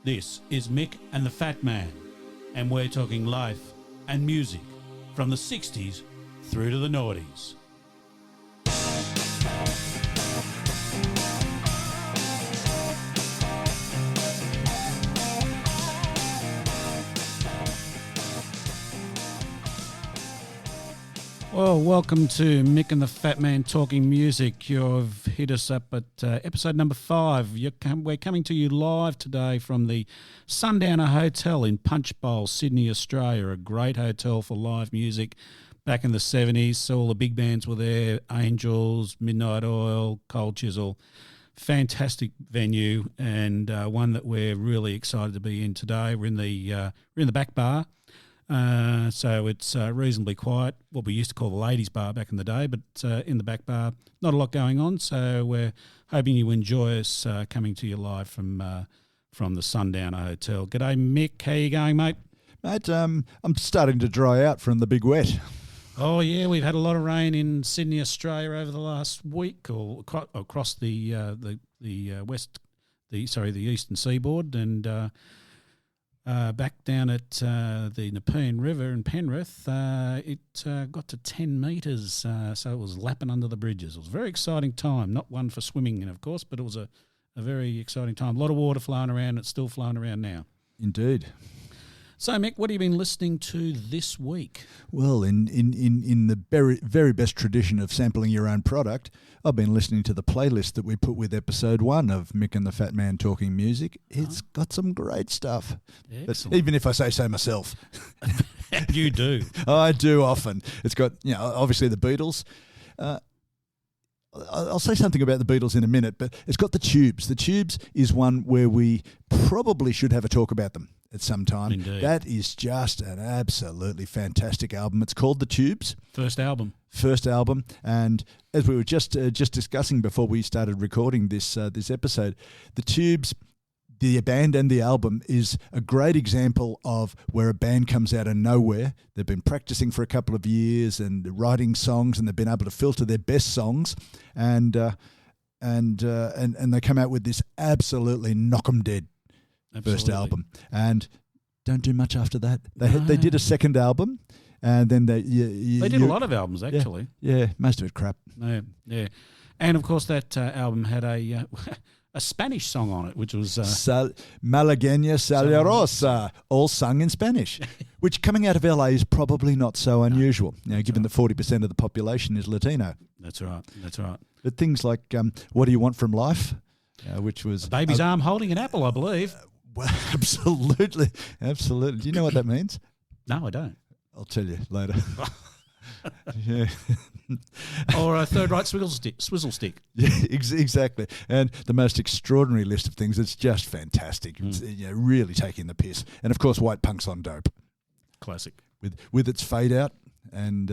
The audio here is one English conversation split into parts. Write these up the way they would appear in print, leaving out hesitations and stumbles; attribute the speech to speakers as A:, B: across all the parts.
A: This is Mick and the Fat Man, and we're talking life and music from the 60s through to the noughties. Well, welcome to Mick and the Fat Man Talking Music. You've hit us up at episode number 5. We're coming to you live today from the Sundowner Hotel in Punch Bowl, Sydney, Australia. A great hotel for live music back in the 70s. So all the big bands were there, Angels, Midnight Oil, Cold Chisel. Fantastic venue, and one that we're really excited to be in today. We're in the back bar. So it's reasonably quiet, what we used to call the ladies' bar back in the day, but in the back bar, not a lot going on. So we're hoping you enjoy us coming to you live from the Sundowner Hotel. G'day, Mick. How you going, mate?
B: Mate, I'm starting to dry out from the big wet.
A: Oh yeah, we've had a lot of rain in Sydney, Australia over the last week, or across the eastern seaboard, and. Back down at the Nepean River in Penrith, it got to 10 metres, so it was lapping under the bridges. It was a very exciting time, not one for swimming in, of course, but it was a very exciting time. A lot of water flowing around. It's still flowing around now.
B: Indeed.
A: So, Mick, what have you been listening to this week?
B: Well, in the very, very best tradition of sampling your own product, I've been listening to the playlist that we put with episode 1 of Mick and the Fat Man Talking Music. It's got some great stuff. Even if I say so myself.
A: You do.
B: I do often. It's got, obviously the Beatles. I'll say something about the Beatles in a minute, but it's got the Tubes. The Tubes is one where we probably should have a talk about them at some time.
A: Indeed.
B: That is just an absolutely fantastic album. It's called The Tubes.
A: First album,
B: and as we were just discussing before we started recording this episode, The Tubes, the band and the album, is a great example of where a band comes out of nowhere. They've been practicing for a couple of years and writing songs, and they've been able to filter their best songs, and they come out with this absolutely knock 'em dead first album, and don't do much after that. They did a second album, and then they did
A: a lot of albums actually.
B: Yeah, most of it crap.
A: Yeah, and of course that album had a Spanish song on it, which was
B: Malagueña Salerosa, all sung in Spanish, which coming out of LA is probably not so unusual, given that 40% of the population is Latino.
A: That's right.
B: But things like What Do You Want From Life, which was...
A: A baby's arm holding an apple, I believe.
B: Well, absolutely. Do you know what that means?
A: No, I don't.
B: I'll tell you later. Yeah.
A: Or a third right swizzle stick.
B: Yeah, exactly. And the most extraordinary list of things. It's just fantastic. It's, really taking the piss. And of course, White Punks on Dope.
A: Classic.
B: With its fade out and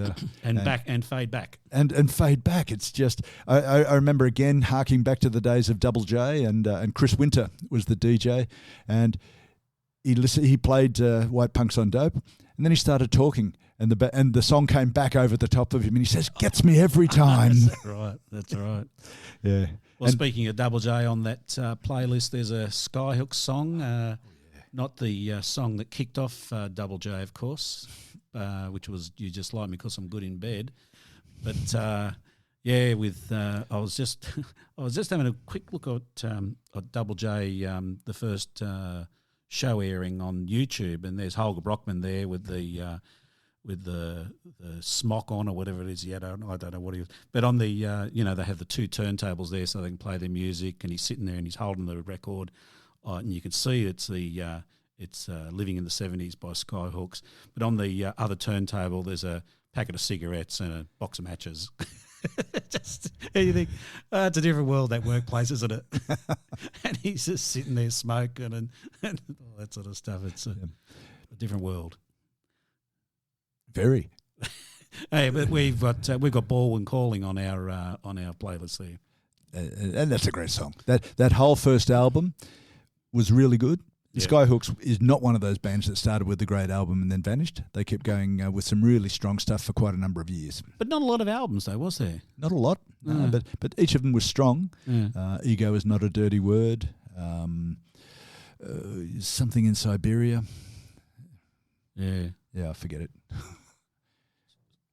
A: fade back.
B: And fade back. It's just I remember again harking back to the days of Double J, and Chris Winter was the DJ, and he played White Punks on Dope, and then he started talking. And the song came back over the top of him, and he says, "Gets me every time."
A: That's right.
B: Yeah.
A: Well, speaking of Double J, on that playlist, there's a Skyhooks song, not the song that kicked off Double J, of course, which was "You Just Like Me 'Cause I'm Good in Bed," but I was just having a quick look at Double J, the first show airing on YouTube, and there's Holger Brockman there with the smock on or whatever it is. I don't know what he was. But on the, they have the 2 turntables there so they can play their music, and he's sitting there and he's holding the record, and you can see it's Living in the 70s by Skyhooks. But on the other turntable, there's a packet of cigarettes and a box of matches. You think, it's a different world, that workplace, isn't it? And he's just sitting there smoking and all that sort of stuff. It's a different world.
B: Very.
A: Hey, but we've got Ball and Calling on our playlist there,
B: and that's a great song. That whole first album was really good.
A: Yeah.
B: Skyhooks is not one of those bands that started with the great album and then vanished. They kept going with some really strong stuff for quite a number of years.
A: But not a lot of albums, though, was there?
B: Not a lot, but each of them was strong.
A: Yeah.
B: Ego is not a dirty word. something in Siberia.
A: Yeah.
B: Yeah, I forget it.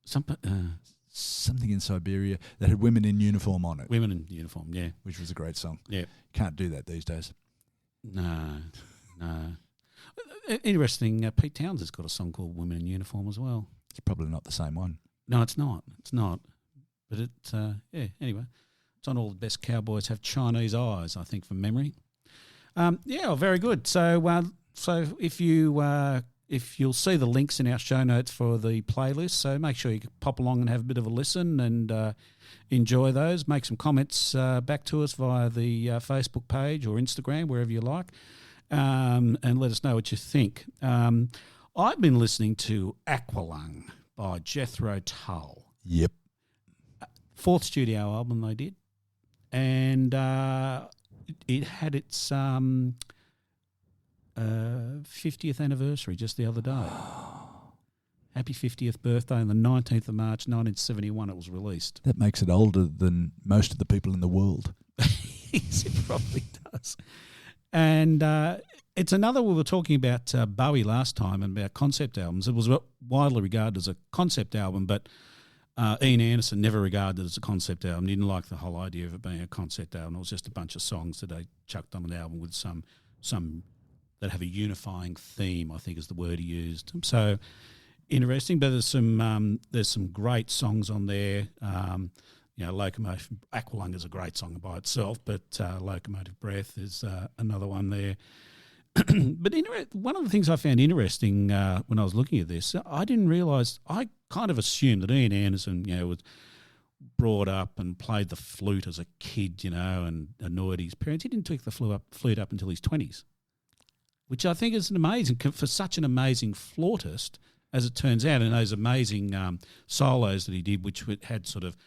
A: Something
B: in Siberia that had women in uniform on it.
A: Women in uniform, yeah.
B: Which was a great song.
A: Yeah.
B: Can't do that these days.
A: No. Interesting, Pete Townsend's got a song called Women in Uniform as well.
B: It's probably not the same one.
A: No, it's not. But anyway. It's on All the Best Cowboys Have Chinese Eyes, I think, from memory. Very good. So if you'll see the links in our show notes for the playlist, so make sure you pop along and have a bit of a listen and enjoy those. Make some comments back to us via the Facebook page or Instagram, wherever you like, and let us know what you think. I've been listening to Aqualung by Jethro Tull.
B: Yep.
A: 4th studio album they did. And it had its 50th anniversary just the other day. Happy 50th birthday on the 19th of March, 1971 it was released.
B: That makes it older than most of the people in the world.
A: Yes, it probably does. And it's another, we were talking about Bowie last time and about concept albums. It was widely regarded as a concept album, but Ian Anderson never regarded it as a concept album. He didn't like the whole idea of it being a concept album. It was just a bunch of songs that they chucked on an album with some that have a unifying theme, I think is the word he used. So interesting, but there's some great songs on there. Locomotive Aqualung is a great song by itself, but Locomotive Breath is another one there. But one of the things I found interesting when I was looking at this, I didn't realise, I kind of assumed that Ian Anderson, was brought up and played the flute as a kid, and annoyed his parents. He didn't take the flute up until his 20s, which I think is for such an amazing flautist, as it turns out, and those amazing solos that he did, which had sort of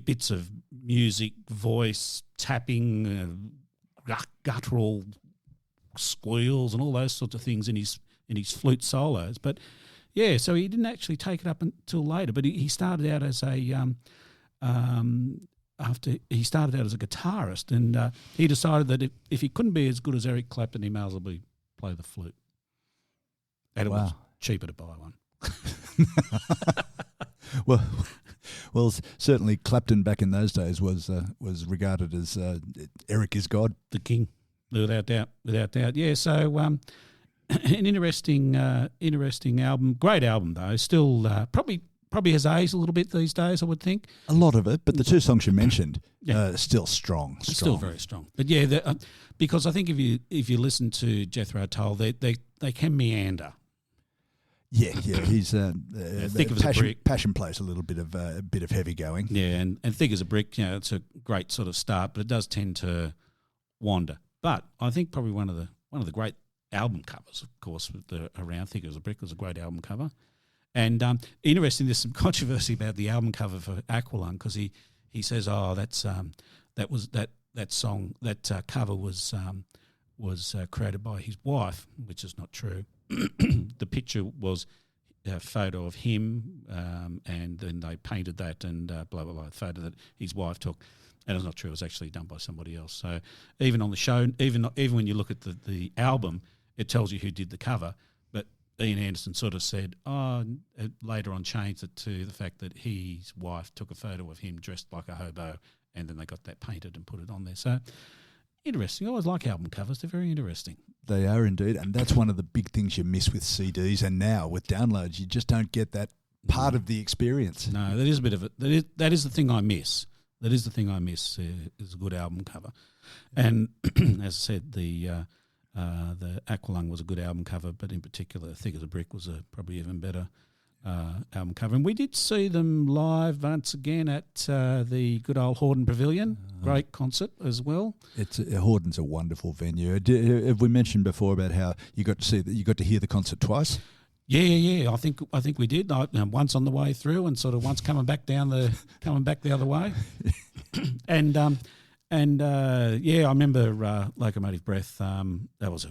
A: bits of music, voice, tapping, guttural squeals and all those sorts of things in his flute solos. But yeah, so he didn't actually take it up until later. But he started out as a guitarist, and he decided that if he couldn't be as good as Eric Clapton, he may as well play the flute. And it was cheaper to buy one.
B: Well, certainly Clapton back in those days was regarded as Eric is God,
A: the king, without doubt. Yeah, so an interesting album, great album though. Still probably has aged a little bit these days, I would think.
B: A lot of it, but the two songs you mentioned, still strong.
A: Still very strong. But yeah, because I think if you listen to Jethro Tull, they can meander.
B: Yeah, he's
A: thick as a brick.
B: Passion plays a little bit of heavy going.
A: Yeah, and thick as a brick. It's a great sort of start, but it does tend to wander. But I think probably one of the great album covers, of course, around Thick as a Brick was a great album cover. And interesting, there's some controversy about the album cover for Aqualung, because he says, that cover was created by his wife, which is not true. The picture was a photo of him, and then they painted that and blah, blah, blah, a photo that his wife took. And it's not true. It was actually done by somebody else. So even on the show, even when you look at the album, it tells you who did the cover. But Ian Anderson sort of said, later on changed it to the fact that his wife took a photo of him dressed like a hobo, and then they got that painted and put it on there. So interesting. I always like album covers. They're very interesting. They
B: are indeed. And that's one of the big things you miss with CDs. And now with downloads, you just don't get that part of the experience.
A: No, that is a bit of it. That is the thing I miss. That is the thing I miss, is a good album cover. And as I said, the Aqualung was a good album cover, but in particular, Thick as a Brick was probably even better album cover. And we did see them live once again at the good old Hordern Pavilion. Great concert as well.
B: Horden's a wonderful venue. Have we mentioned before about how you got to hear the concert twice?
A: Yeah. I think we did. Once on the way through, and sort of once coming back the other way. And I remember Locomotive Breath. That was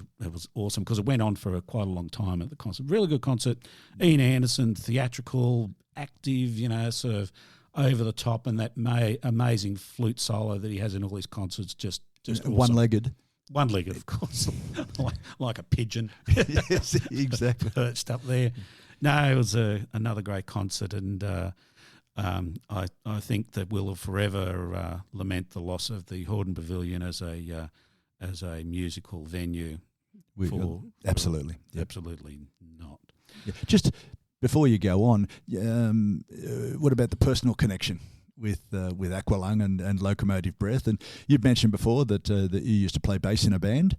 A: awesome, because it went on for quite a long time at the concert. Really good concert. Ian Anderson, theatrical, active, sort of over the top, and that amazing flute solo that he has in all his concerts, just awesome.
B: One-legged.
A: one-legged, of course, like a pigeon.
B: Yes, exactly.
A: Perched up there. No, it was another great concert, and I think that we'll forever lament the loss of the Hordern Pavilion as a musical venue.
B: Absolutely
A: not.
B: Yeah. Just before you go on, what about the personal connection with Aqualung and Locomotive Breath? And you've mentioned before that you used to play bass in a band.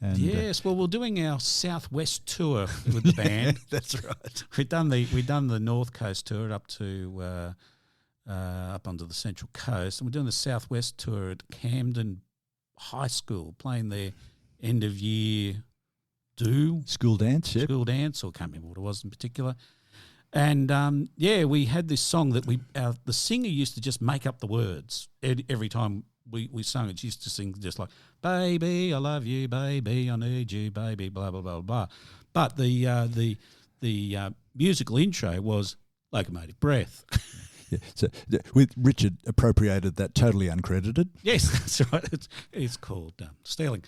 B: And,
A: yes, well, we're doing our Southwest tour with the band.
B: That's right.
A: We've done the North Coast tour up to up onto the Central Coast, and we're doing the Southwest tour at Camden High School, playing their end of year
B: school dance, yep.
A: School dance, or can't remember what it was in particular. And we had this song that the singer used to just make up the words every time we sung it. She used to sing just like, baby, I love you, baby, I need you, baby, blah, blah, blah, blah. But the musical intro was Locomotive Breath.
B: Yeah. So with Richard appropriated that totally uncredited.
A: Yes, that's right. It's called stealing.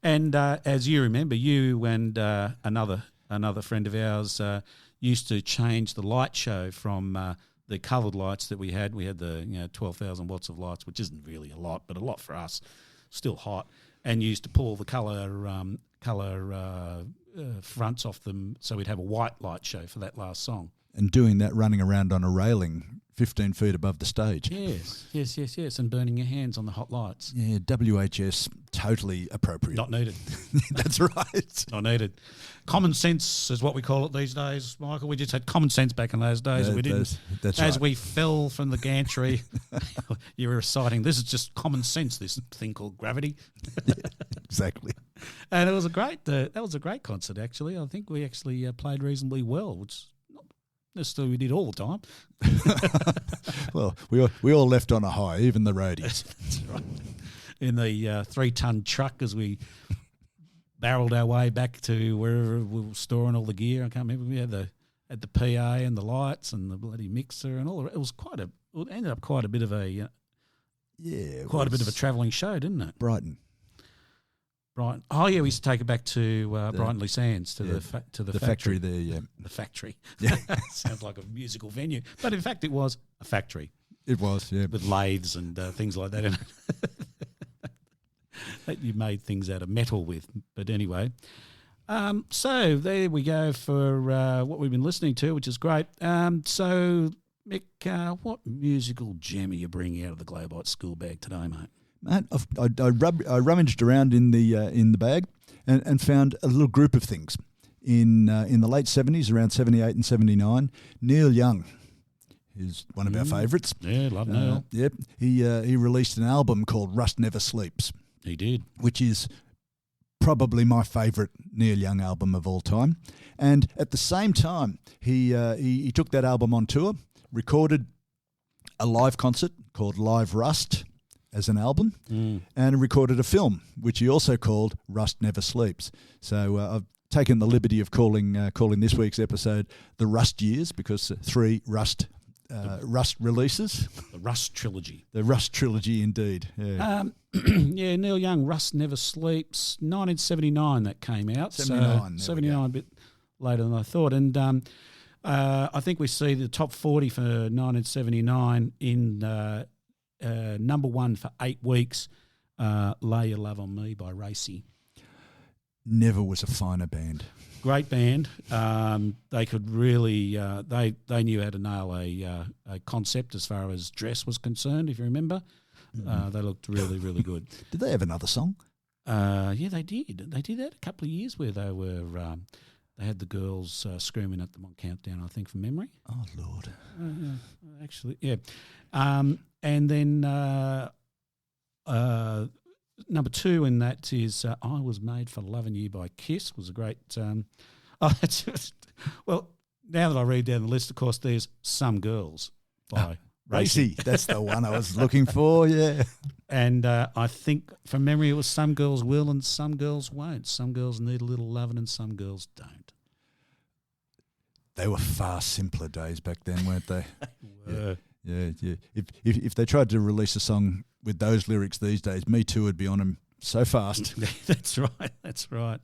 A: And as you remember, you and another friend of ours used to change the light show from the coloured lights that we had. We had the 12,000 watts of lights, which isn't really a lot, but a lot for us, still hot. And used to pull the colour fronts off them, so we'd have a white light show for that last song.
B: And doing that running around on a railing 15 feet above the stage.
A: Yes, and burning your hands on the hot lights.
B: Yeah, WHS, totally appropriate.
A: Not needed.
B: That's right.
A: Not needed. Common sense is what we call it these days, Michael. We just had common sense back in those days. We didn't.
B: That's
A: as
B: right.
A: we fell from the gantry, you were reciting, this is just common sense, this thing called gravity.
B: Yeah, exactly.
A: And it was that was a great concert, actually. I think we actually played reasonably well, which necessarily we did all the time.
B: Well, we all left on a high, even the roadies.
A: That's right. In the 3-ton truck as we barreled our way back to wherever we were storing all the gear. I can't remember. We had the PA and the lights and the bloody mixer and all. It was it ended up quite a bit of a travelling show, didn't it?
B: Brighton.
A: Oh yeah, we used to take it back to Brighton Sands to the
B: factory there. Yeah,
A: the factory.
B: Yeah,
A: sounds like a musical venue, but in fact it was a factory.
B: It was, yeah,
A: with lathes and things like that in it. That you made things out of metal with. But anyway, so there we go for what we've been listening to, which is great. So Mick, what musical gem are you bringing out of the Globite school bag today, mate?
B: Mate, I rummaged around in the bag and found a little group of things. In the late 70s, around 78 and 79, Neil Young is one of our favourites.
A: Yeah, love Neil.
B: Yep, he released an album called Rust Never Sleeps.
A: He did.
B: Which is probably my favourite Neil Young album of all time. And at the same time, he took that album on tour, recorded a live concert called Live Rust as an album, and recorded a film, which he also called Rust Never Sleeps. So I've taken the liberty of calling this week's episode The Rust Years, because 3 Rust releases.
A: The Rust Trilogy.
B: The Rust Trilogy, indeed. Yeah.
A: Yeah, Neil Young, Rust Never Sleeps, 1979 that came out.
B: 79.
A: 79, a bit later than I thought. And I think we see the top 40 for 1979 in number 1 for 8 weeks, Lay Your Love on Me by Racy.
B: Never was a finer band.
A: Great band. They could really they knew how to nail a concept as far as dress was concerned, if you remember. They looked really, really good.
B: Did they have another song?
A: Yeah, they did. They did that a couple of years where they were they had the girls screaming at them on Countdown, I think, from memory.
B: Oh, Lord.
A: Actually, yeah. And then number 2 in that is I Was Made for Loving You by Kiss. Was a great well, now that I read down the list, of course, there's Some Girls by
B: Racy. That's the one I was looking for, yeah.
A: And I think from memory it was Some Girls Will and Some Girls Won't. Some girls need a little loving and some girls don't.
B: They were far simpler days back then, weren't they?
A: They were.
B: Yeah. If they tried to release a song with those lyrics these days, Me Too would be on them so fast.
A: That's right. That's right.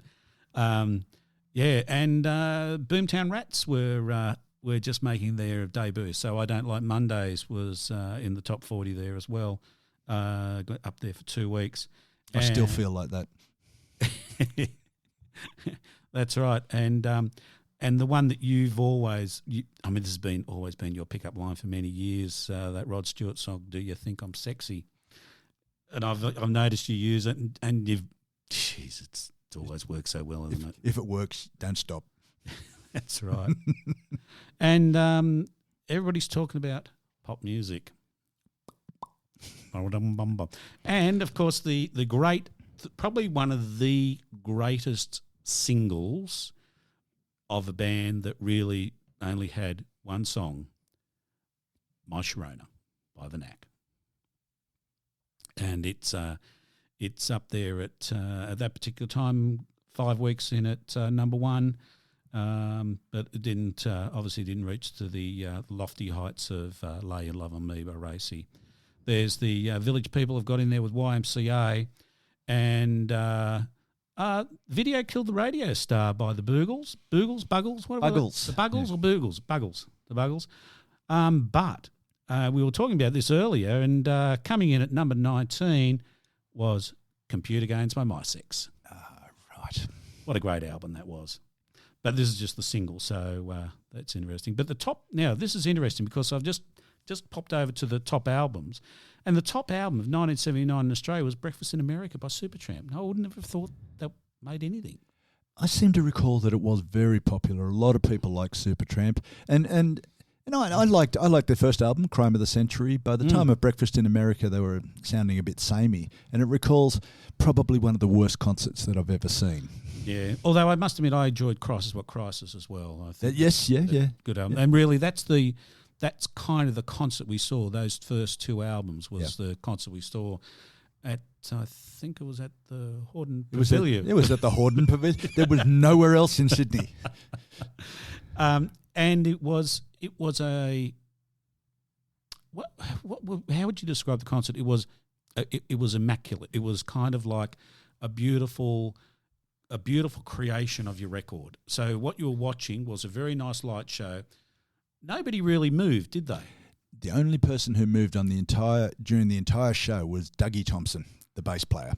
A: Yeah, and Boomtown Rats were just making their debut. So I Don't Like Mondays was in the top 40 there as well. Got up there for 2 weeks.
B: I still feel like that.
A: That's right. And the one that you've always, this has always been your pickup line for many years. That Rod Stewart song, "Do You Think I'm Sexy?" And I've noticed you use it, and you've, it always works so well, isn't it?
B: If it works, don't stop.
A: That's right. And everybody's talking about pop music. And of course, the great, probably one of the greatest singles of a band that really only had one song, "My Sharona" by The Knack. And it's up there at that particular time, 5 weeks in at number one, but it didn't obviously didn't reach to the lofty heights of "Lay Your Love on Me" by Racy. There's the Village People have got in there with YMCA, and "Video Killed the Radio Star" by the Buggles, what
B: Buggles.
A: The Buggles or Boogles? The Buggles. But we were talking about this earlier, and coming in at number 19 was "Computer Games" by MySex.
B: Right.
A: What a great album that was. But this is just the single, so that's interesting. But the top, now this is interesting because I've just popped over to the top albums, and the top album of 1979 in Australia was "Breakfast in America" by Supertramp. I wouldn't have thought that made anything.
B: I seem to recall that it was very popular. A lot of people like Supertramp, and I liked their first album, "Crime of the Century." By the time of "Breakfast in America," they were sounding a bit samey, and it recalls probably one of the worst concerts that I've ever seen.
A: Yeah, although I must admit I enjoyed "Crisis What Crisis" as well. I think good album, and really that's kind of the concert we saw. Those first two albums was the concert we saw at, I think it was at the Hordern Pavilion.
B: It was at the Hordern Pavilion. There was nowhere else in Sydney.
A: And it was a what? How would you describe the concert? It was immaculate. It was kind of like a beautiful creation of your record. So what you were watching was a very nice light show. Nobody really moved, did they?
B: The only person who moved during the entire show was Dougie Thompson, the bass player.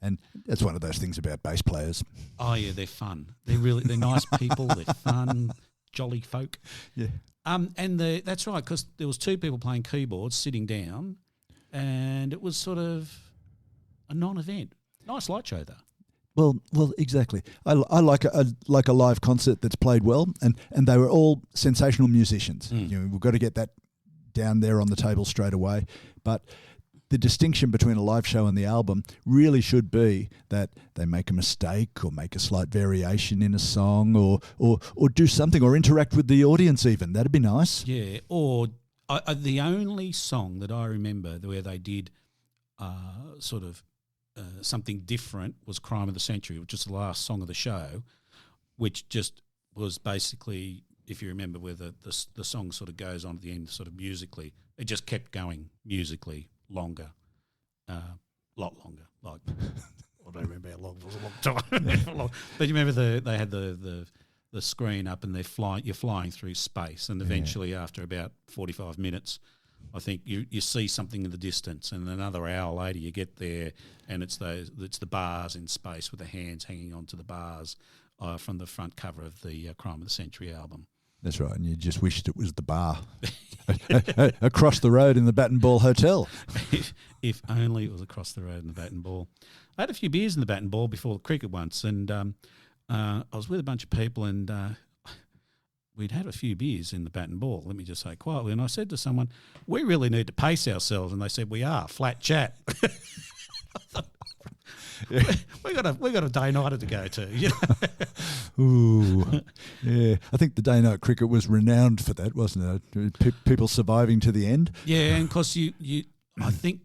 B: And that's one of those things about bass players.
A: Oh yeah, they're fun. They're nice people. They're fun, jolly folk.
B: Yeah.
A: That's right, because there was two people playing keyboards sitting down, and it was sort of a non-event. Nice light show though.
B: Well, exactly. I like a live concert that's played well, and they were all sensational musicians. We've got to get that down there on the table straight away. But the distinction between a live show and the album really should be that they make a mistake or make a slight variation in a song or do something or interact with the audience even. That'd be nice.
A: Yeah, or the only song that I remember where they did something different was "Crime of the Century," which is the last song of the show, which just was basically, if you remember, where the song sort of goes on at the end sort of musically. It just kept going musically longer, lot longer. Like, I don't remember how long, it was a long time. But you remember they had the screen up and you're flying through space, and eventually after about 45 minutes, I think you see something in the distance, and another hour later you get there, and it's the bars in space with the hands hanging onto the bars from the front cover of the "Crime of the Century" album.
B: That's right, and you just wished it was the bar across the road in the Bat and Ball Hotel.
A: If only it was across the road in the Bat and Ball. I had a few beers in the Bat and Ball before the cricket once, and I was with a bunch of people, and we'd had a few beers in the Bat and Ball, let me just say quietly, and I said to someone, "We really need to pace ourselves," and they said, "We are, flat chat." we got a day nighter to go to. You know?
B: Ooh, yeah. I think the day night cricket was renowned for that, wasn't it? People surviving to the end.
A: Yeah, and because I think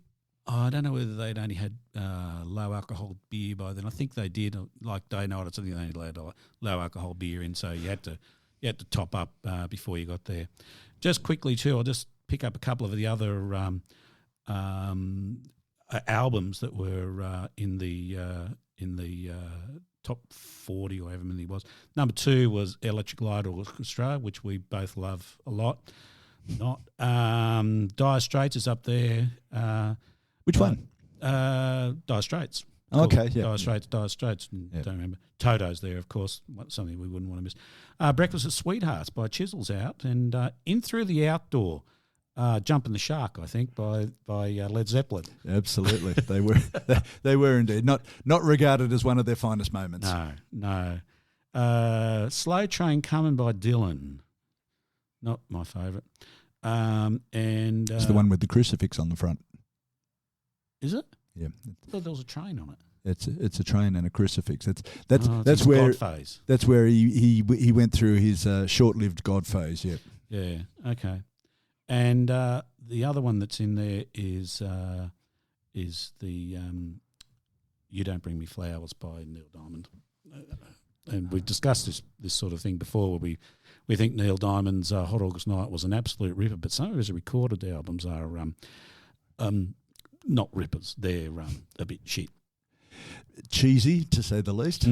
A: I don't know whether they'd only had low alcohol beer by then. I think they did, like day night or something. They only had low alcohol beer in, so you had to top up before you got there. Just quickly too, I'll just pick up a couple of the other albums that were in the top 40 or however many it was. Number 2 was Electric Light Orchestra, which we both love a lot. Not Dire Straits is up there.
B: Which one?
A: Dire Straits.
B: Oh, okay, yeah.
A: Dire Straits. Don't remember. Toto's there, of course. Something we wouldn't want to miss. Breakfast at Sweethearts by Chisel's out, and In Through the Outdoor. Jumping the Shark, I think, by Led Zeppelin.
B: Absolutely, they were indeed not regarded as one of their finest moments.
A: No. Slow Train Coming by Dylan, not my favourite. And
B: it's the one with the crucifix on the front.
A: Is it?
B: Yeah.
A: I thought there was a train on it.
B: It's a train and a crucifix. That's where
A: God phase.
B: That's where he went through his short-lived God phase. Yeah.
A: Yeah. Okay. And the other one that's in there is the You Don't Bring Me Flowers by Neil Diamond. And we've discussed this sort of thing before, where we think Neil Diamond's Hot August Night was an absolute ripper, but some of his recorded albums are not rippers. They're a bit shit.
B: Cheesy, to say the least.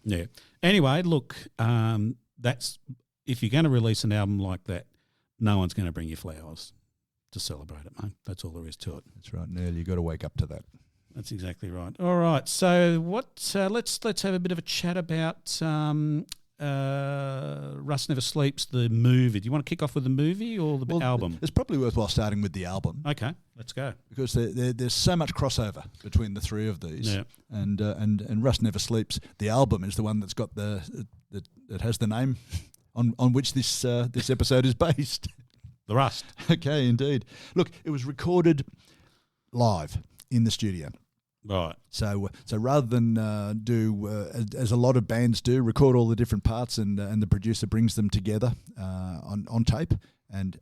A: Yeah. Anyway, look, that's if you're going to release an album like that, no one's going to bring you flowers to celebrate it, mate. That's all there is to it.
B: That's right, Neil. You've got to wake up to that.
A: That's exactly right. All right. So let's have a bit of a chat about Russ Never Sleeps, the movie. Do you want to kick off with the movie or the album?
B: It's probably worthwhile starting with the album.
A: Okay, let's go.
B: Because there's so much crossover between the three of these.
A: Yeah.
B: And Russ Never Sleeps, the album, is the one that's got that has the name on which this episode is based.
A: The Rust.
B: Okay, indeed. Look, it was recorded live in the studio.
A: Right.
B: So rather than do as a lot of bands do, record all the different parts and the producer brings them together on tape and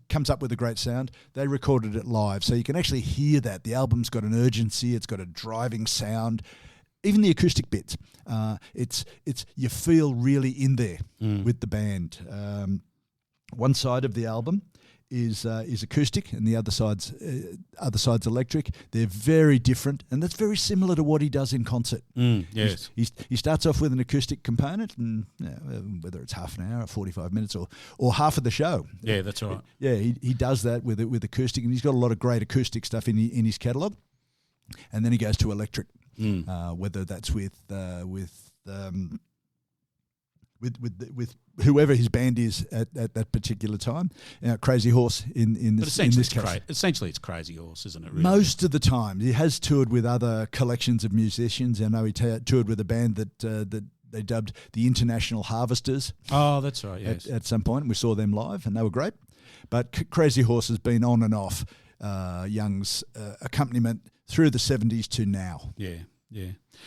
B: comes up with a great sound, they recorded it live. So you can actually hear that. The album's got an urgency. It's got a driving sound. Even the acoustic bits, it's you feel really in there with the band. One side of the album is acoustic, and the other side's electric. They're very different, and that's very similar to what he does in concert.
A: Yes,
B: he starts off with an acoustic component, and whether it's half an hour, or 45 minutes, or half of the show.
A: Yeah, that's right.
B: Yeah, he does that with acoustic, and he's got a lot of great acoustic stuff in his catalogue. And then he goes to electric. Whether that's with whoever his band is at that particular time. Crazy Horse in this case.
A: Essentially, it's Crazy Horse, isn't it? Really?
B: Most of the time, he has toured with other collections of musicians. I know he toured with a band that they dubbed the International Harvesters.
A: Oh, that's right. Yes.
B: At some point, we saw them live, and they were great. But Crazy Horse has been on and off Young's accompaniment through the 70s to now.
A: Yeah.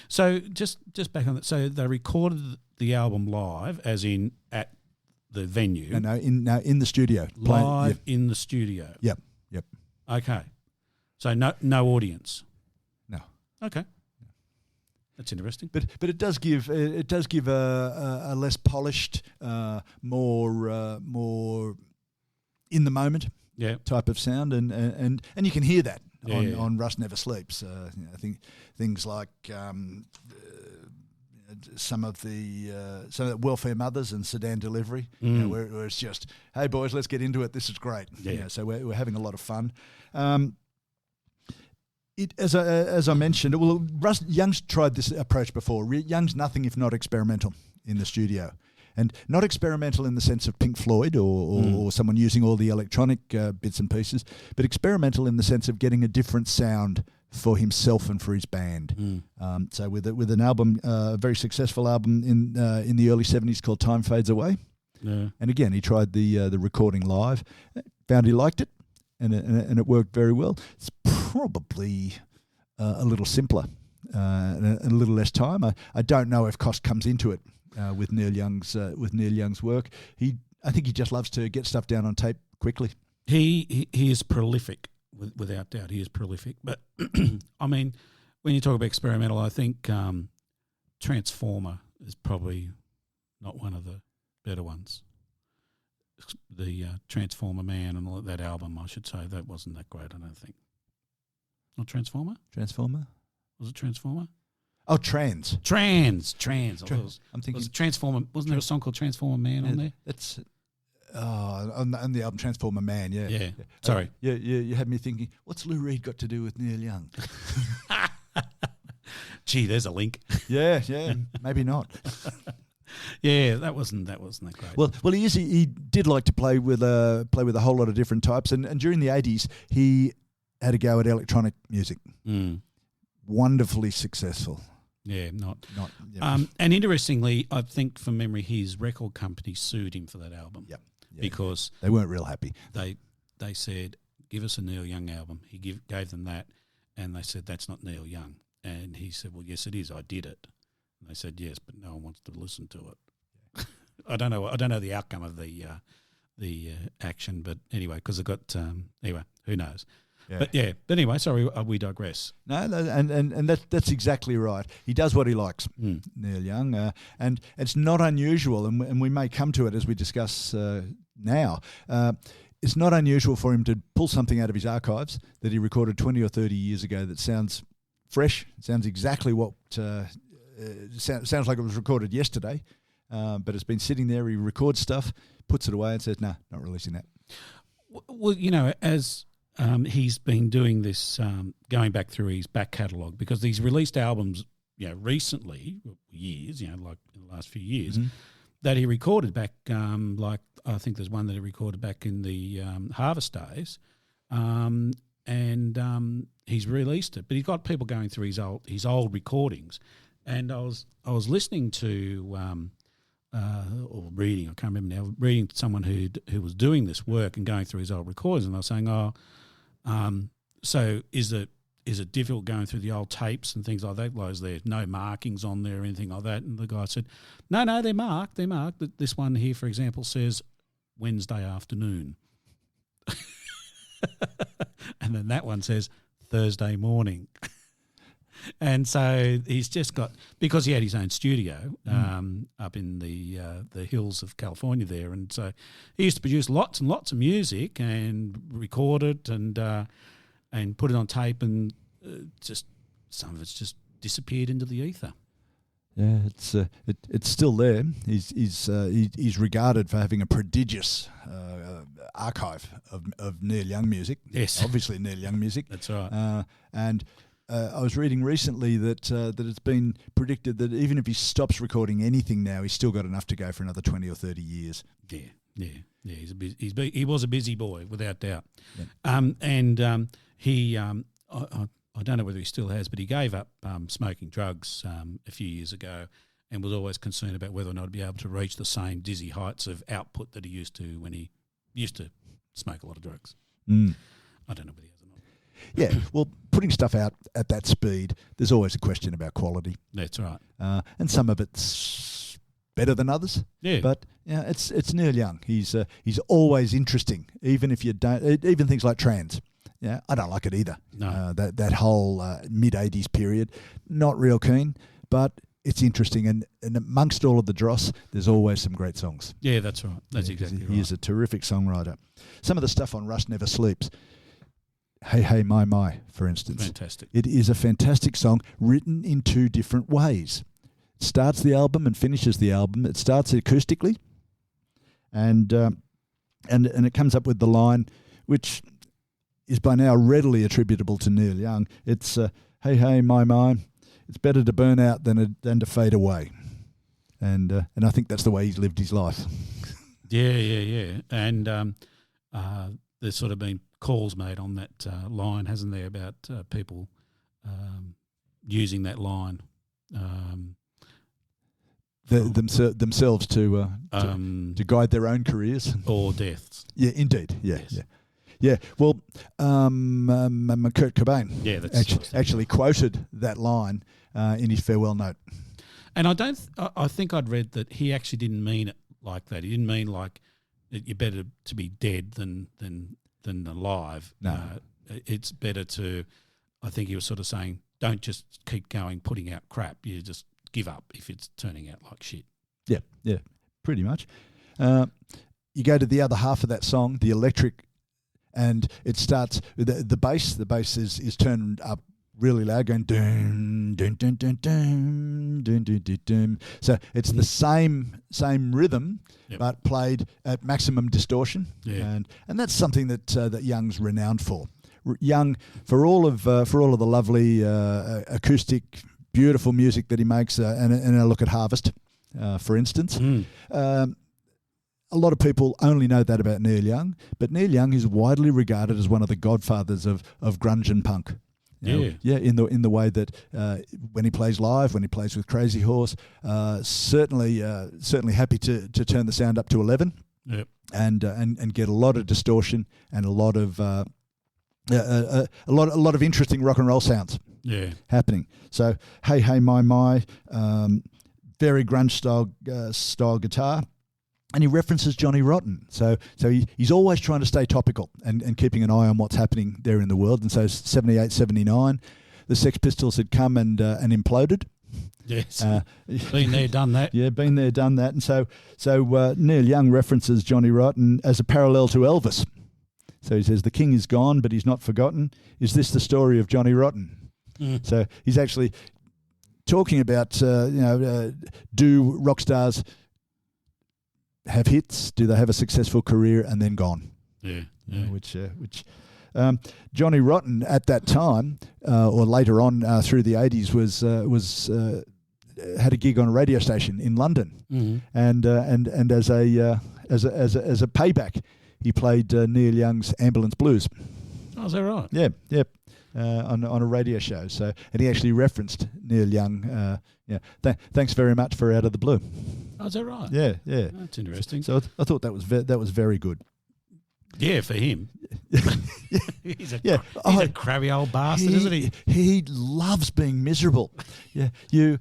A: So just back on that. So they recorded the album live, as in at the venue.
B: No, in the studio.
A: Live in the studio.
B: Yep.
A: Okay. So no audience.
B: No.
A: Okay. That's interesting.
B: But it does give a less polished, more in the moment type of sound, and you can hear that on Russ Never Sleeps. I think things like some of the Welfare Mothers and Sedan Delivery, where it's just, hey boys, let's get into it. This is great.
A: Yeah.
B: So we're having a lot of fun. As I mentioned, well, Young's tried this approach before. Young's nothing if not experimental in the studio. And not experimental in the sense of Pink Floyd or someone using all the electronic bits and pieces, but experimental in the sense of getting a different sound for himself and for his band. So with an album, a very successful album in the early 70s called Time Fades Away.
A: Yeah. And
B: again, he tried the recording live, found he liked it, and it worked very well. It's probably a little simpler and a little less time. I don't know if cost comes into it. With Neil Young's work, I think he just loves to get stuff down on tape quickly.
A: He is prolific, without doubt. He is prolific. But I mean, when you talk about experimental, I think Transformer is probably not one of the better ones. The Transformer Man and all that album, I should say, that wasn't that great. I don't think. Not Transformer?
B: Transformer?
A: Was it Transformer?
B: Oh, Trans.
A: Trans.
B: I'm thinking
A: was it Transformer. Wasn't there a song called Transformer Man on there?
B: That's on the album Transformer Man. Yeah.
A: Yeah. Sorry.
B: You had me thinking, what's Lou Reed got to do with Neil Young?
A: Gee, there's a link.
B: Yeah, maybe not.
A: Yeah, that wasn't that great.
B: Well, he did like to play with a whole lot of different types, and during the 80s he had a go at electronic music. Wonderfully successful.
A: Yeah, not.
B: Yeah.
A: And interestingly, I think from memory, his record company sued him for that album.
B: Yep. Yeah,
A: because
B: they weren't real happy.
A: They said, "Give us a Neil Young album." He gave them that, and they said, "That's not Neil Young." And he said, "Well, yes, it is. I did it." And they said, "Yes, but no one wants to listen to it." I don't know the outcome of the action, but anyway, because it got anyway, who knows? Yeah. But anyway, sorry, we digress.
B: No, and that's exactly right. He does what he likes, Neil Young, and it's not unusual, and we may come to it as we discuss now. It's not unusual for him to pull something out of his archives that he recorded 20 or 30 years ago that sounds fresh, sounds exactly what sounds like it was recorded yesterday, but it's been sitting there. He records stuff, puts it away, and says, "No, not releasing that."
A: Well, as he's been doing this, going back through his back catalogue, because he's released albums, recently, years, like in the last few years, that he recorded back, like I think there's one that he recorded back in the Harvest days, and he's released it. But he's got people going through his old recordings, and I was listening to or reading, I can't remember now, reading someone who was doing this work and going through his old recordings, and I was saying, so is it difficult going through the old tapes and things like that? Like, is there no markings on there or anything like that? And the guy said, no, they're marked. This one here, for example, says Wednesday afternoon. And then that one says Thursday morning. And so he's just got, because he had his own studio up in the hills of California there, and so he used to produce lots and lots of music and record it and put it on tape, and just some of it's just disappeared into the ether.
B: Yeah, it's still there. He's regarded for having a prodigious archive of Neil Young music.
A: Yes,
B: obviously Neil Young music.
A: That's right.
B: And I was reading recently that it's been predicted that even if he stops recording anything now, he's still got enough to go for another 20 or 30 years.
A: Yeah. He was a busy boy, without doubt. Yeah. He I don't know whether he still has, but he gave up smoking drugs a few years ago, and was always concerned about whether or not he'd be able to reach the same dizzy heights of output that he used to when he used to smoke a lot of drugs. I don't know whether he has or not.
B: Yeah, well, putting stuff out at that speed, there's always a question about quality.
A: That's right.
B: And some of it's better than others.
A: Yeah.
B: But it's Neil Young. He's always interesting, even if you don't. Even things like Trans. Yeah, I don't like it either.
A: No.
B: That whole mid-'80s period, not real keen, but it's interesting. And amongst all of the dross, there's always some great songs.
A: Yeah, that's right. That's exactly right.
B: He's a terrific songwriter. Some of the stuff on Rust Never Sleeps. Hey, Hey, My, for instance.
A: Fantastic.
B: It is a fantastic song written in two different ways. It starts the album and finishes the album. It starts acoustically, and it comes up with the line, which is by now readily attributable to Neil Young. It's "Hey, hey, my, it's better to burn out than to fade away," and I think that's the way he's lived his life.
A: Yeah, and there's sort of been calls made on that line, hasn't there, about people using that line
B: themselves to guide their own careers
A: or deaths.
B: Yeah, indeed. Yeah,
A: yes.
B: Yeah. Well, Kurt Cobain actually quoted that line in his farewell note.
A: And I think I'd read that he actually didn't mean it like that. He didn't mean like you're better to be dead than alive.
B: No.
A: It's better to, I think he was sort of saying, don't just keep going putting out crap. You just give up if it's turning out like shit.
B: Yeah, pretty much. You go to the other half of that song, the electric and it starts with the bass. The bass is turned up really loud, going dun dun dun dun dun dun dun dun dun. So it's the same rhythm, but played at maximum distortion, and that's something that Young's renowned for. Young, for all of the lovely acoustic, beautiful music that he makes, and a look at Harvest, for instance. A lot of people only know that about Neil Young, but Neil Young is widely regarded as one of the godfathers of grunge and punk. In the way that when he plays live, when he plays with Crazy Horse, certainly happy to turn the sound up to 11, and get a lot of distortion and a lot of interesting rock and roll sounds happening. So hey my, very grunge style guitar. And he references Johnny Rotten. So he's always trying to stay topical and keeping an eye on what's happening there in the world. And so 78, 79, the Sex Pistols had come and imploded.
A: Yes, been there, done that.
B: Yeah, been there, done that. And so Neil Young references Johnny Rotten as a parallel to Elvis. So he says, the king is gone, but he's not forgotten. Is this the story of Johnny Rotten? So he's actually talking about, do rock stars have hits? Do they have a successful career and then gone? Which Johnny Rotten at that time, or later on through the 80s, was had a gig on a radio station in London, and as a payback, he played Neil Young's Ambulance Blues.
A: Oh, is that right?
B: Yeah. On a radio show. So, and he actually referenced Neil Young. Thanks very much for Out of the Blue.
A: Oh, is that right?
B: Yeah.
A: That's interesting.
B: So I thought that was very good.
A: Yeah, for him. He's a crabby old bastard, isn't he?
B: He loves being miserable. Yeah, you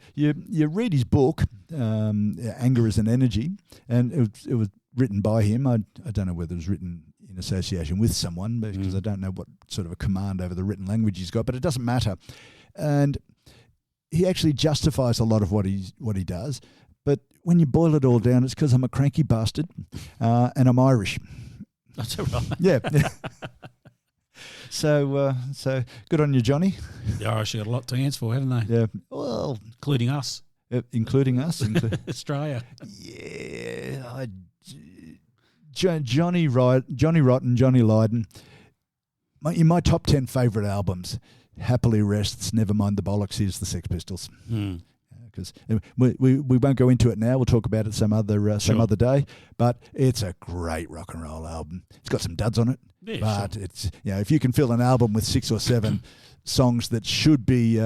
B: read his book, Anger is an Energy, and it was written by him. I don't know whether it was written in association with someone, because I don't know what sort of a command over the written language he's got, but it doesn't matter. And he actually justifies a lot of what he does. But when you boil it all down, it's because I'm a cranky bastard and I'm Irish.
A: That's all right.
B: Yeah. So good on you, Johnny.
A: The Irish have got a lot to answer for, haven't they?
B: Yeah. Well,
A: including us.
B: Including us.
A: Australia.
B: Yeah. Johnny Rotten, Johnny Lydon. In my top 10 favourite albums, Happily Rests, Nevermind the Bollocks is the Sex Pistols. Because we won't go into it now. We'll talk about it some other day. But it's a great rock and roll album. It's got some duds on it, but it's if you can fill an album with 6 or 7 songs that should be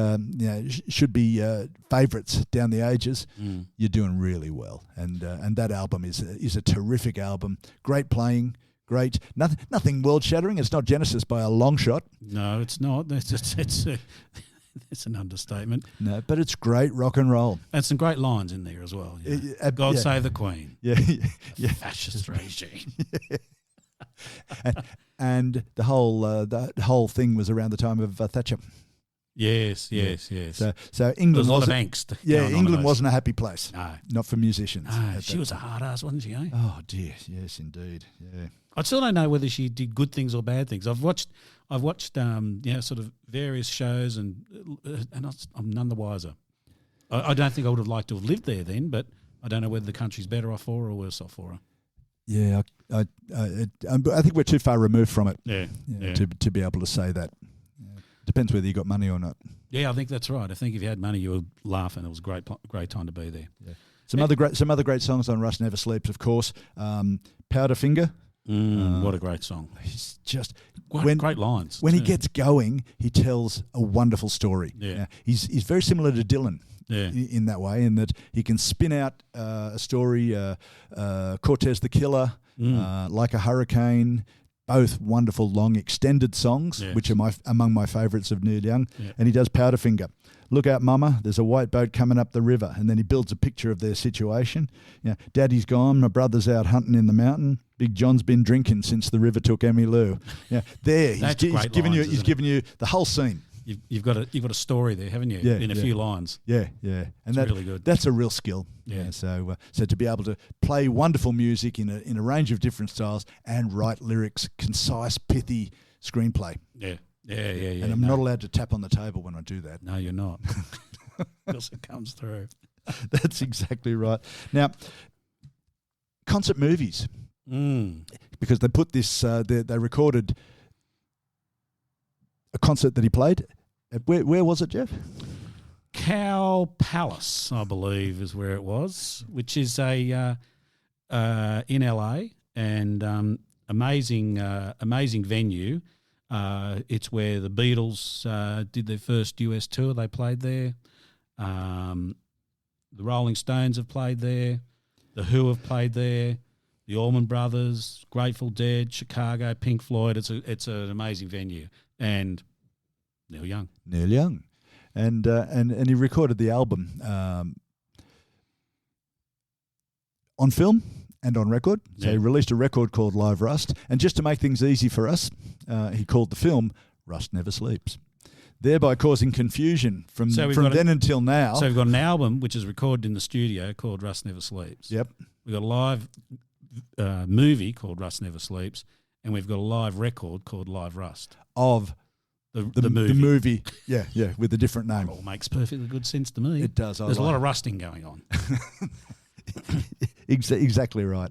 B: favourites down the ages, you're doing really well. And that album is a terrific album. Great playing. Great, nothing world shattering. It's not Genesis by a long shot.
A: No, it's not. It's an understatement.
B: No, but it's great rock and roll.
A: And some great lines in there as well. God save the Queen.
B: Yeah.
A: Fascist regime.
B: and the whole thing was around the time of Thatcher.
A: Yes.
B: So England,
A: there was a lot of angst.
B: Yeah, England wasn't a happy place.
A: No,
B: not for musicians.
A: No, she was a hard ass, wasn't she?
B: Oh dear, yes, indeed. Yeah.
A: I still don't know whether she did good things or bad things. I've watched sort of various shows, and I'm none the wiser. I don't think I would have liked to have lived there then, but I don't know whether the country's better off for her or worse off for her.
B: Yeah, I think we're too far removed from it.
A: Yeah.
B: To be able to say that. Depends whether you got money or not.
A: Yeah, I think that's right. I think if you had money, you were laughing. It was a great time to be there.
B: Yeah. Some other great songs on Rust Never Sleeps, of course. Powderfinger.
A: What a great song.
B: He's just
A: great lines.
B: When he gets going, he tells a wonderful story.
A: Yeah.
B: He's very similar to Dylan.
A: Yeah.
B: In that way, in that he can spin out a story, Cortez the Killer, Like a Hurricane, both wonderful long extended songs, which are among my favourites of Neil Young. Yeah. And he does Powderfinger. Look out, Mama, there's a white boat coming up the river. And then he builds a picture of their situation. Daddy's gone, my brother's out hunting in the mountain. Big John's been drinking since the river took Emmylou. He's giving you the whole scene.
A: you've got a story there, haven't you?
B: Yeah,
A: in a few lines.
B: Yeah, yeah, and
A: that's really good.
B: That's a real skill.
A: Yeah.
B: So to be able to play wonderful music in a range of different styles and write lyrics, concise, pithy screenplay.
A: Yeah.
B: And I'm not allowed to tap on the table when I do that.
A: No, you're not. Because it comes through.
B: That's exactly right. Now, concert movies. Because they put this, they recorded a concert that he played. Where was it, Jeff?
A: Cow Palace, I believe, is where it was, which is in LA, and amazing venue. It's where the Beatles did their first US tour. They played there. The Rolling Stones have played there. The Who have played there. The Allman Brothers, Grateful Dead, Chicago, Pink Floyd. It's an amazing venue. And Neil Young. And he recorded the album on film and on record. So he released a record called Live Rust. And just to make things easy for us, he called the film Rust Never Sleeps, thereby causing confusion from then until now. So we've got an album which is recorded in the studio called Rust Never Sleeps.
B: Yep.
A: We've got a live movie called Rust Never Sleeps, and we've got a live record called Live Rust.
B: Of the movie. The movie, yeah, with a different name.
A: It all makes perfectly good sense to me.
B: It does.
A: There's a lot of rusting going on.
B: Exactly right.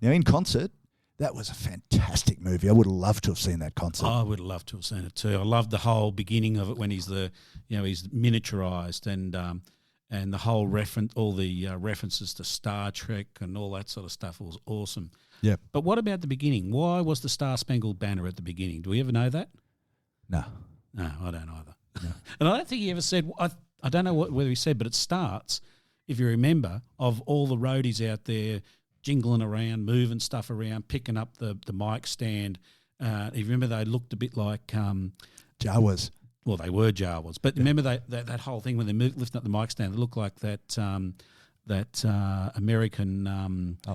B: Now, in concert, that was a fantastic movie. I would have loved to have seen that concert.
A: I would have loved to have seen it too. I loved the whole beginning of it when he's he's miniaturized and the whole references to Star Trek and all that sort of stuff was awesome.
B: Yeah.
A: But what about the beginning? Why was the Star Spangled Banner at the beginning? Do we ever know that?
B: No,
A: I don't either.
B: No.
A: And I don't think he ever said. I don't know whether he said, but it starts, if you remember, of all the roadies out there jingling around, moving stuff around, picking up the mic stand. If you remember, they looked a bit like
B: Jawas.
A: Well, they were Jawas, but remember that whole thing when they lifting up the mic stand, they looked like that American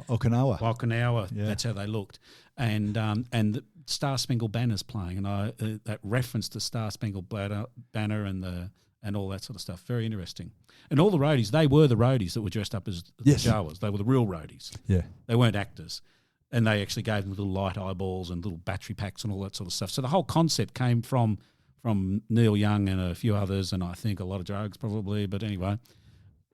B: Okinawa.
A: Okinawa.
B: Yeah.
A: That's how they looked, and the Star Spangled Banner's playing, and that reference to Star Spangled Banner and all that sort of stuff. Very interesting. And all the roadies, they were the roadies that were dressed up as the Jawas. They were the real roadies.
B: Yeah,
A: they weren't actors, and they actually gave them little light eyeballs and little battery packs and all that sort of stuff. So the whole concept came from Neil Young and a few others, and I think a lot of drugs probably. But anyway,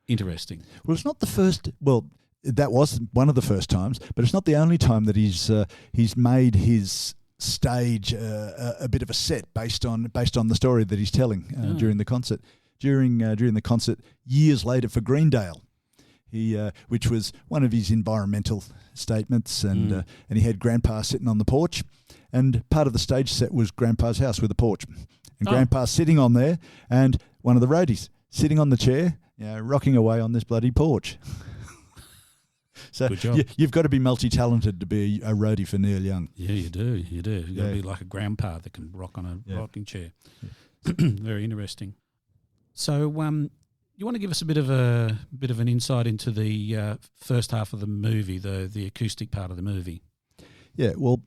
A: interesting.
B: Well, it's not the first. Well, that was one of the first times, but it's not the only time that he's made his stage a bit of a set based on the story that he's telling during the concert. During the concert years later for Greendale, which was one of his environmental statements, and he had Grandpa sitting on the porch, and part of the stage set was Grandpa's house with a porch, and Grandpa sitting on there, and one of the roadies sitting on the chair, rocking away on this bloody porch. So you've got to be multi-talented to be a roadie for Neil Young.
A: Yeah, you do. You've got to be like a grandpa that can rock on a rocking chair. Yeah. Very interesting. So you want to give us a bit of an insight into the first half of the movie, the acoustic part of the movie? Yeah, well,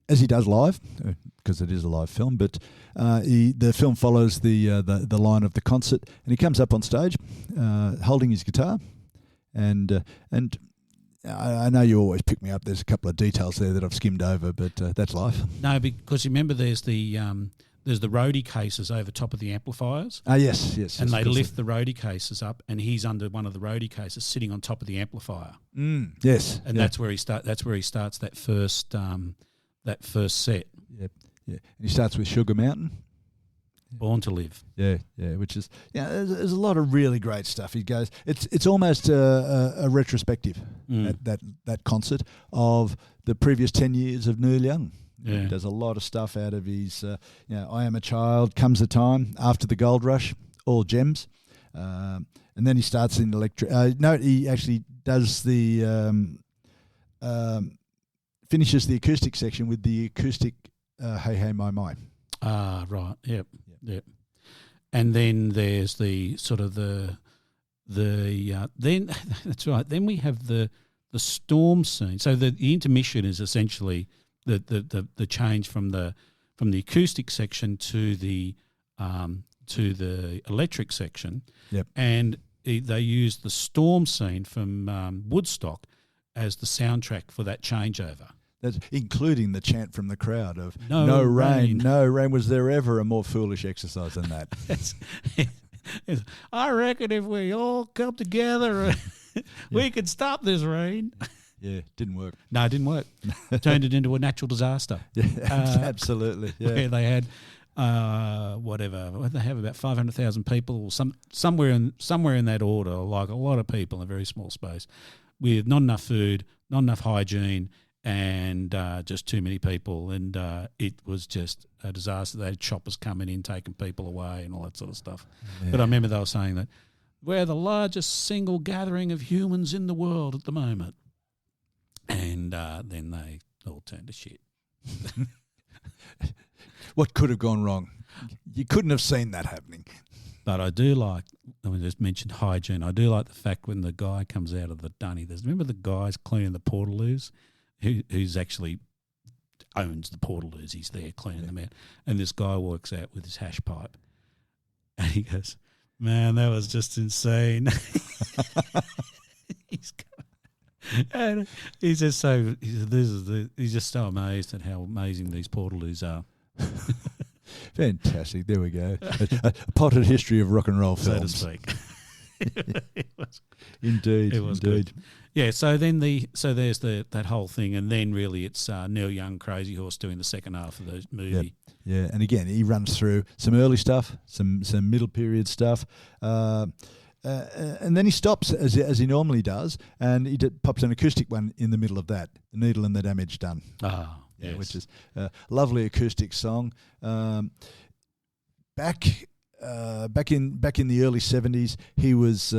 B: as he does live, because it is a live film, but the film follows the line of the concert, and he comes up on stage holding his guitar, and I know you always pick me up. There's a couple of details there that I've skimmed over, but that's life.
A: No, because remember there's the roadie cases over top of the amplifiers.
B: Yes.
A: And they lift the roadie cases up, and he's under one of the roadie cases, sitting on top of the amplifier.
B: Yes,
A: and that's where he starts that first set.
B: Yep. Yeah, and he starts with Sugar Mountain.
A: Born to Live.
B: Yeah, which is there's a lot of really great stuff. He goes, it's almost a retrospective at that concert of the previous 10 years of Neil Young.
A: Yeah.
B: Does a lot of stuff out of his, I Am a Child, Comes a Time, After the Gold Rush, all gems. And then he starts in electric. He actually does finishes the acoustic section with the acoustic Hey Hey My My.
A: Ah, right. Yep. And then there's the sort of then that's right. Then we have the storm scene. So the intermission is essentially the change from the acoustic section to the to the electric section.
B: Yep.
A: And they used the storm scene from Woodstock as the soundtrack for that changeover.
B: That's including the chant from the crowd of
A: No rain.
B: No rain. Was there ever a more foolish exercise than that?
A: I reckon if we all come together, we could stop this rain.
B: Yeah, didn't work.
A: No, it didn't work. Turned it into a natural disaster.
B: Yeah, absolutely. Yeah.
A: Where they had what did they have, about 500,000 people, or somewhere in that order, like a lot of people in a very small space, with not enough food, not enough hygiene, and just too many people, and it was just a disaster. They had choppers coming in, taking people away, and all that sort of stuff. Yeah. But I remember they were saying that we're the largest single gathering of humans in the world at the moment, and then they all turned to shit.
B: What could have gone wrong? You couldn't have seen that happening.
A: But I do like, I just mentioned hygiene, I do like the fact when the guy comes out of the dunny, remember the guys cleaning the portaloos? Who's actually owns the portaloos. He's there cleaning them out. And this guy walks out with his hash pipe. And he goes, man, that was just insane. And he's just so amazed at how amazing these portaloos are.
B: Fantastic. There we go. A potted history of rock and roll films.
A: So to speak.
B: Indeed.
A: It was
B: indeed.
A: Good. Yeah, so there's that whole thing, and then really it's Neil Young, Crazy Horse, doing the second half of the movie.
B: Yeah, and again he runs through some early stuff, some middle period stuff, and then he stops as he normally does, and he pops an acoustic one in the middle of that, The Needle and the Damage Done.
A: Ah, yes.
B: Which is a lovely acoustic song. Back in the early 70s, he was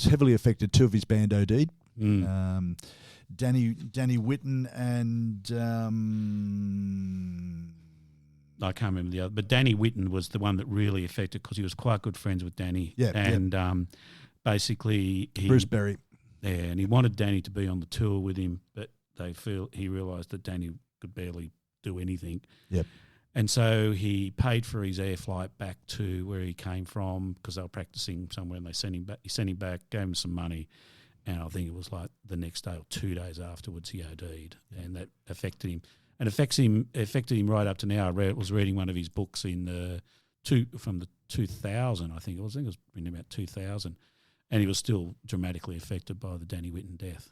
B: heavily affected. Two of his band OD'd. Danny Whitten and
A: I can't remember the other, but Danny Whitten was the one that really affected because he was quite good friends with Danny.
B: Yeah,
A: and basically
B: Bruce Berry.
A: Yeah, and he wanted Danny to be on the tour with him, but he realised that Danny could barely do anything.
B: Yep.
A: And so he paid for his air flight back to where he came from because they were practicing somewhere, and they sent him back. He sent him back, gave him some money. And I think it was like the next day or 2 days afterwards he OD'd, and that affected him. And affected him right up to now. I was reading one of his books from the 2000, I think it was written about 2000, and he was still dramatically affected by the Danny Whitten death.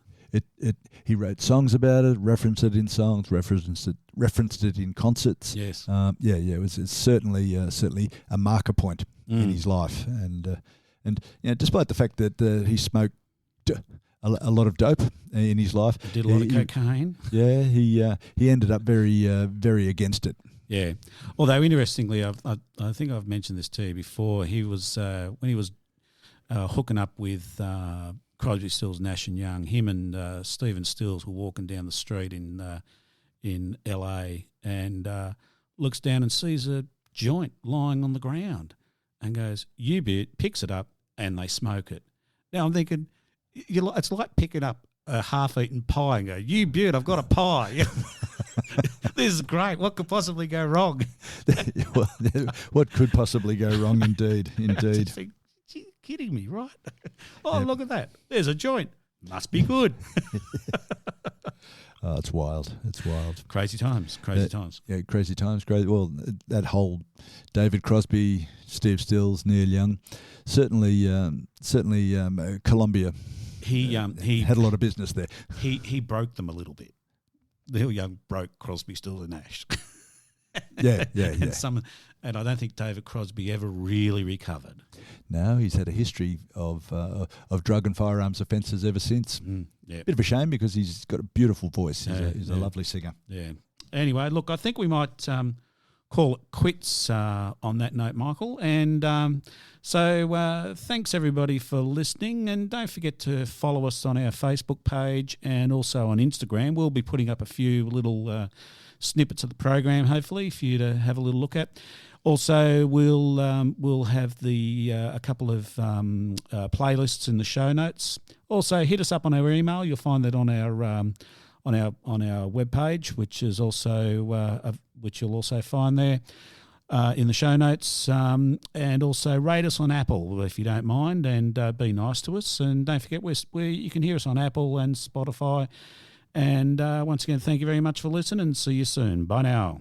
B: He wrote songs about it, referenced it in songs, referenced it in concerts.
A: Yes.
B: It's certainly a marker point in his life, and despite the fact that he smoked a lot of dope in his life.
A: He did a lot of cocaine.
B: Yeah, he ended up very very against it.
A: Yeah, although interestingly, I think I've mentioned this to you before. He was when he was hooking up with Crosby, Stills, Nash and Young. Him and Stephen Stills were walking down the street in L.A. and looks down and sees a joint lying on the ground and goes, "You bit," picks it up and they smoke it. Now I'm thinking, it's like picking up a half-eaten pie and go, "You beaut, I've got a pie." This is great. What could possibly go wrong?
B: Well, what could possibly go wrong? Indeed.
A: Think, you're kidding me, right? Look at that. There's a joint. Must be good.
B: Oh, it's wild.
A: Crazy times.
B: Yeah, crazy times. Great. Well, that whole David Crosby, Steve Stills, Neil Young, certainly Columbia. He had a lot of business there.
A: He broke them a little bit. Neil Young broke Crosby, Stills and Nash.
B: Yeah.
A: And I don't think David Crosby ever really recovered.
B: No, he's had a history of drug and firearms offences ever since.
A: Yeah.
B: Bit of a shame because he's got a beautiful voice. He's a lovely singer.
A: Yeah. Anyway, look, I think we might call it quits on that note, Michael. And so thanks everybody for listening, and don't forget to follow us on our Facebook page and also on Instagram. We'll be putting up a few little snippets of the program, hopefully, for you to have a little look at. Also, we'll have a couple of playlists in the show notes. Also, hit us up on our email. You'll find that on our webpage, which is also which you'll also find there. in the show notes, and also rate us on Apple if you don't mind, and be nice to us. And don't forget, you can hear us on Apple and Spotify. And once again, thank you very much for listening. See you soon. Bye now.